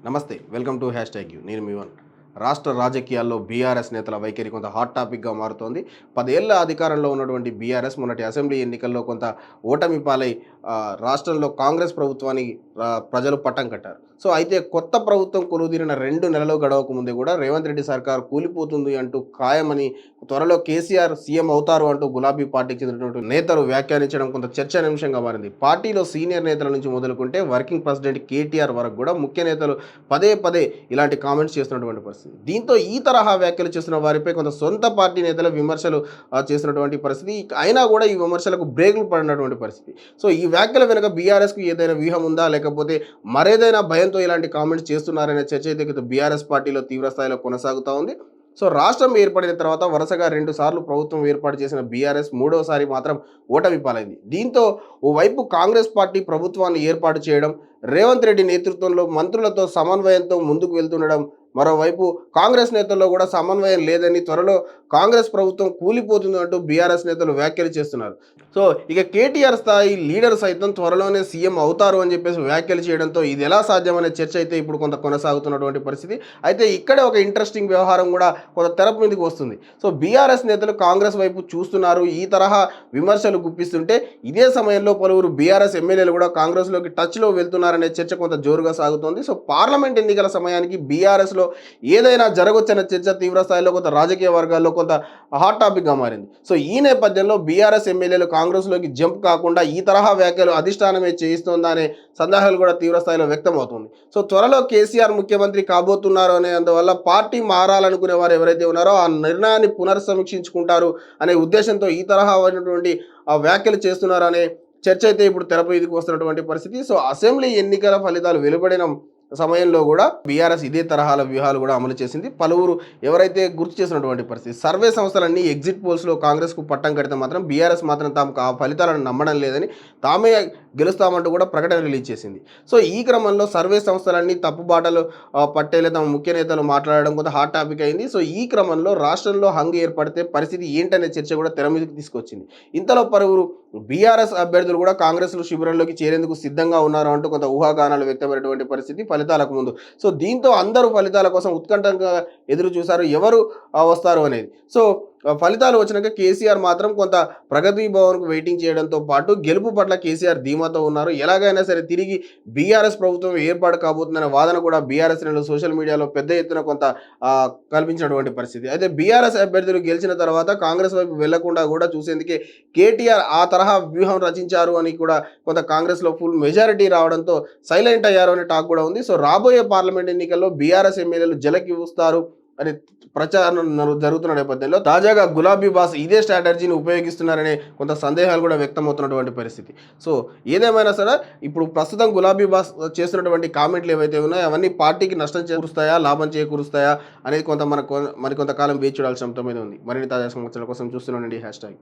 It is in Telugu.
నమస్తే welcome to hash tag you నేను మీ వన్. రాష్ట్ర రాజకీయాల్లో బీఆర్ఎస్ నేతల వైఖరి కొంత హాట్ టాపిక్గా మారుతోంది. 10 ఏళ్ల అధికారంలో ఉన్నటువంటి బీఆర్ఎస్ మొన్నటి అసెంబ్లీ ఎన్నికల్లో కొంత ఓటమి పాలై రాష్ట్రంలో కాంగ్రెస్ ప్రభుత్వాన్ని ప్రజలు పట్టం కట్టారు. సో అయితే కొత్త ప్రభుత్వం కొలువుదీరిన 2 నెలలు గడవక ముందే కూడా రేవంత్ రెడ్డి సర్కార్ కూలిపోతుంది అంటూ ఖాయమని, త్వరలో కేసీఆర్ సీఎం అవుతారు అంటూ గులాబీ పార్టీకి చెందినటువంటి నేతలు వ్యాఖ్యానించడం కొంత చర్చనీయాంశంగా మారింది. పార్టీలో సీనియర్ నేతల నుంచి మొదలుకుంటే వర్కింగ్ ప్రెసిడెంట్ కేటీఆర్ వరకు కూడా ముఖ్య నేతలు పదే పదే ఇలాంటి కామెంట్స్ చేస్తున్నటువంటి పరిస్థితి. దీంతో ఈ తరహా వ్యాఖ్యలు చేస్తున్న వారిపై కొంత సొంత పార్టీ నేతలు విమర్శలు చేసినటువంటి పరిస్థితి. అయినా కూడా ఈ విమర్శలకు బ్రేకులు పడినటువంటి పరిస్థితి. సో ఈ వ్యాఖ్యల వెనుక బీఆర్ఎస్కు ఏదైనా వ్యూహం ఉందా, లేకపోతే మరేదైనా భయంతో ఇలాంటి కామెంట్స్ చేస్తున్నారనే చర్చ అయితే బీఆర్ఎస్ పార్టీలో తీవ్ర స్థాయిలో కొనసాగుతూ ఉంది. సో రాష్ట్రం ఏర్పడిన తర్వాత వరుసగా 2 సార్లు ప్రభుత్వం ఏర్పాటు చేసిన బీఆర్ఎస్ మూడవసారి మాత్రం ఓటమి పాలైంది. దీంతో ఓవైపు కాంగ్రెస్ పార్టీ ప్రభుత్వాన్ని ఏర్పాటు చేయడం, రేవంత్ రెడ్డి నేతృత్వంలో మంత్రులతో సమన్వయంతో ముందుకు వెళ్తుండడం, మరోవైపు కాంగ్రెస్ నేతల్లో కూడా సమన్వయం లేదని, త్వరలో కాంగ్రెస్ ప్రభుత్వం కూలిపోతుంది అంటూ బీఆర్ఎస్ నేతలు వ్యాఖ్యలు చేస్తున్నారు. సో ఇక కేటీఆర్ స్థాయి లీడర్ సైతం త్వరలోనే సీఎం అవుతారు అని చెప్పేసి వ్యాఖ్యలు చేయడంతో ఇది ఎలా సాధ్యమనే చర్చ అయితే ఇప్పుడు కొంత కొనసాగుతున్నటువంటి పరిస్థితి. అయితే ఇక్కడే ఒక ఇంట్రెస్టింగ్ వ్యవహారం కూడా కొంత తెర మీదకి వస్తుంది. సో బీఆర్ఎస్ నేతలు కాంగ్రెస్ వైపు చూస్తున్నారు, ఈ తరహా విమర్శలు గుప్పిస్తుంటే ఇదే సమయంలో పలువురు బీఆర్ఎస్ ఎమ్మెల్యేలు కూడా కాంగ్రెస్లోకి టచ్లో వెళ్తున్నారనే చర్చ కొంత జోరుగా సాగుతోంది. సో పార్లమెంట్ ఎన్నికల సమయానికి బీఆర్ఎస్లో ఏదైనా జరగొచ్చన్న చర్చ తీవ్ర స్థాయిలో కొంత రాజకీయ వర్గాల్లో కొంత హాట్ టాపిక్గా మారింది. సో ఈ నేపథ్యంలో బీఆర్ఎస్ ఎమ్మెల్యేలు కాంగ్రెస్లోకి జంప్ కాకుండా ఈ తరహా వ్యాఖ్యలు అధిష్టానమే చేయిస్తోందా అనే సందేహాలు కూడా తీవ్ర స్థాయిలో వ్యక్తం అవుతుంది. సో త్వరలో కేసీఆర్ ముఖ్యమంత్రి కాబోతున్నారు అనే అందువల్ల పార్టీ మారాలనుకునే వారు ఎవరైతే ఉన్నారో ఆ నిర్ణయాన్ని పునర్సమీక్షించుకుంటారు అనే ఉద్దేశంతో ఈ తరహా అయినటువంటి వ్యాఖ్యలు చేస్తున్నారు అనే చర్చ అయితే ఇప్పుడు తెరపై ఇదికి వస్తున్నటువంటి పరిస్థితి. సో అసెంబ్లీ ఎన్నికల ఫలితాలు వెలువడిన సమయంలో కూడా బీఆర్ఎస్ ఇదే తరహాల వ్యూహాలు కూడా అమలు చేసింది. పలువురు ఎవరైతే గుర్తు చేసినటువంటి పరిస్థితి, సర్వే సంస్థలన్నీ ఎగ్జిట్ పోల్స్లో కాంగ్రెస్కు పట్టం కడితే మాత్రం బీఆర్ఎస్ మాత్రం తాము ఆ ఫలితాలను నమ్మడం లేదని, తామే గెలుస్తామంటూ కూడా ప్రకటన రిలీజ్ చేసింది. సో ఈ క్రమంలో సర్వే సంస్థలన్నీ తప్పుబాటలు పట్టేలే తమ ముఖ్య నేతలు మాట్లాడడం కొంత హాట్ టాపిక్ అయింది. సో ఈ క్రమంలో రాష్ట్రంలో హంగు ఏర్పడితే పరిస్థితి ఏంటనే చర్చ కూడా తెర మీదకి తీసుకొచ్చింది. ఇంతలో పలువురు బీఆర్ఎస్ అభ్యర్థులు కూడా కాంగ్రెస్లో శిబిరంలోకి చేరేందుకు సిద్ధంగా ఉన్నారు అంటూ కొంత ఊహాగానాలు వ్యక్తమైనటువంటి పరిస్థితి ఫలితాలకు ముందు. సో దీంతో అందరూ ఫలితాల కోసం ఉత్కంఠంగా ఎదురు చూశారు, ఎవరు వస్తారు అనేది. సో ఫలితాలు వచ్చినాక కేసీఆర్ మాత్రం కొంత ప్రగతి భవన్కు వెయిటింగ్ చేయడంతో పాటు గెలుపు పట్ల కేసీఆర్ ధీమాతో ఉన్నారు. ఎలాగైనా సరే తిరిగి బీఆర్ఎస్ ప్రభుత్వం ఏర్పాటు కాబోతుందనే వాదన కూడా బీఆర్ఎస్ శ్రేణులు సోషల్ మీడియాలో పెద్ద ఎత్తున కొంత కల్పించినటువంటి పరిస్థితి. అయితే బీఆర్ఎస్ అభ్యర్థులు గెలిచిన తర్వాత కాంగ్రెస్ వైపు వెళ్లకుండా కూడా చూసేందుకే కేటీఆర్ ఆ తరహా వ్యూహం రచించారు అని కూడా కొంత కాంగ్రెస్లో ఫుల్ మెజారిటీ రావడంతో సైలెంట్ అయ్యారు అనే టాక్ కూడా ఉంది. సో రాబోయే పార్లమెంట్ ఎన్నికల్లో బీఆర్ఎస్ ఎమ్మెల్యేలు జలకి వస్తారు అని ప్రచారం జరుగుతున్న నేపథ్యంలో తాజాగా గులాబీ బాస్ ఇదే స్ట్రాటజీని ఉపయోగిస్తున్నారనే కొంత సందేహాలు కూడా వ్యక్తమవుతున్నటువంటి పరిస్థితి. సో ఏదేమైనా సరే ఇప్పుడు ప్రస్తుతం గులాబీ బాస్ చేస్తున్నటువంటి కామెంట్లు ఏవైతే ఉన్నాయో అవన్నీ పార్టీకి నష్టం చేకూరుస్తాయా, లాభం చేకూరుస్తాయా అనేది కొంత మరికొంతకాలం వేచి చూడాల్సిన అంశం మీద ఉంది. మరిన్ని తాజా సమాచారాల కోసం చూస్తున్నానండి హ్యాష్ ట్యాగ్.